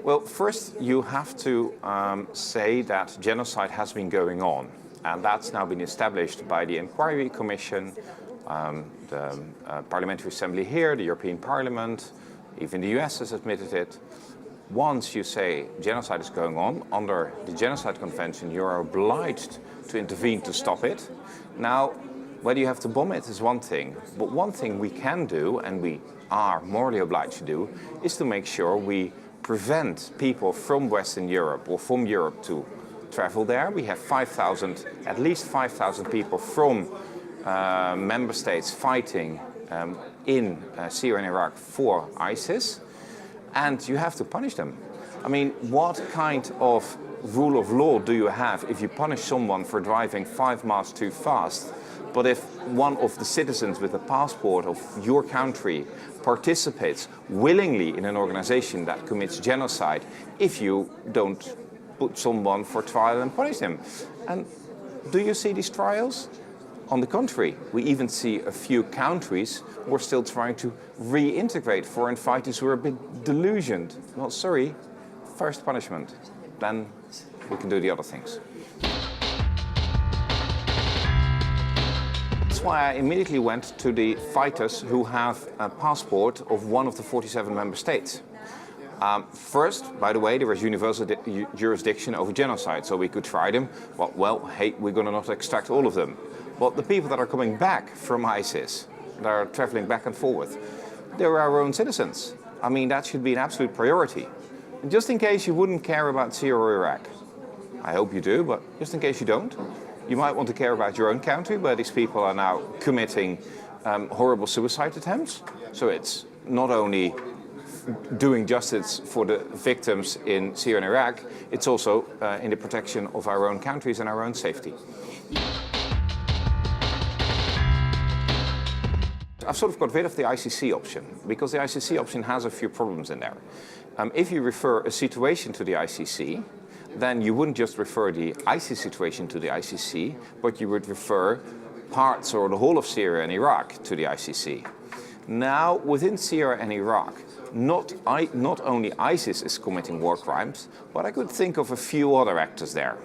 Well, first you have to say that genocide has been going on, and that's now been established by the Inquiry Commission, the Parliamentary Assembly here, the European Parliament, even the US has admitted it. Once you say genocide is going on, under the Genocide Convention, you are obliged to intervene to stop it. Now, whether you have to bomb it is one thing, but one thing we can do, and we are morally obliged to do, is to make sure we prevent people from Western Europe or from Europe to travel there. We have at least 5,000 people from member states fighting in Syria and Iraq for ISIS, and you have to punish them. I mean, what kind of rule of law do you have if you punish someone for driving 5 miles too fast? But if one of the citizens with a passport of your country participates willingly in an organization that commits genocide, if you don't put someone for trial and punish them? And do you see these trials? On the contrary, we even see a few countries who are still trying to reintegrate foreign fighters who are a bit delusioned. Well, sorry, first punishment, then we can do the other things. That's why I immediately went to the fighters who have a passport of one of the 47 member states. First, by the way, there was universal jurisdiction over genocide, so we could try them. Well, hey, we're going to not extract all of them. But the people that are coming back from ISIS, that are traveling back and forth, they're our own citizens. I mean, that should be an absolute priority. And just in case you wouldn't care about Syria or Iraq, I hope you do, but just in case you don't, you might want to care about your own country, where these people are now committing horrible suicide attempts. So it's not only doing justice for the victims in Syria and Iraq, it's also in the protection of our own countries and our own safety. I've sort of got rid of the ICC option, because the ICC option has a few problems in there. If you refer a situation to the ICC, then you wouldn't just refer the ISIS situation to the ICC, but you would refer parts or the whole of Syria and Iraq to the ICC. Now, within Syria and Iraq, not only ISIS is committing war crimes, but I could think of a few other actors there.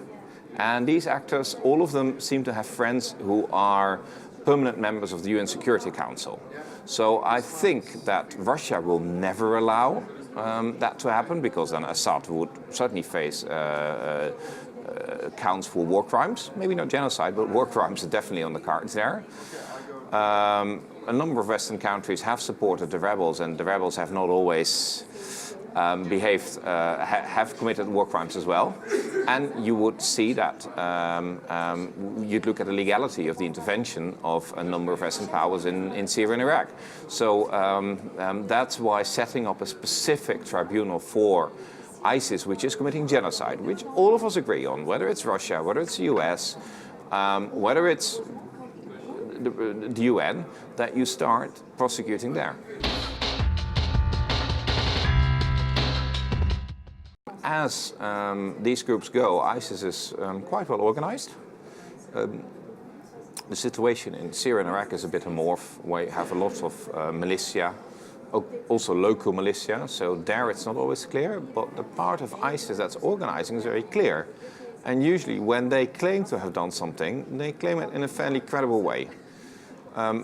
And these actors, all of them seem to have friends who are permanent members of the UN Security Council. So I think that Russia will never allow that to happen, because then Assad would certainly face counts for war crimes. Maybe not genocide, but war crimes are definitely on the cards there. A number of Western countries have supported the rebels, and the rebels have not always have committed war crimes as well. And you would see that you'd look at the legality of the intervention of a number of Western powers in Syria and Iraq. So that's why setting up a specific tribunal for ISIS, which is committing genocide, which all of us agree on, whether it's Russia, whether it's the US, whether it's the UN, that you start prosecuting there. As these groups go, ISIS is quite well organized. The situation in Syria and Iraq is a bit amorph, where you have a lot of militia, also local militia, so there it's not always clear, but the part of ISIS that's organizing is very clear. And usually when they claim to have done something, they claim it in a fairly credible way.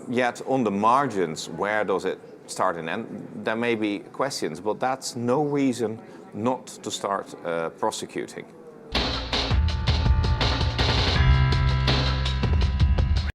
Yet on the margins, where does it start and end? There may be questions, but that's no reason not to start prosecuting.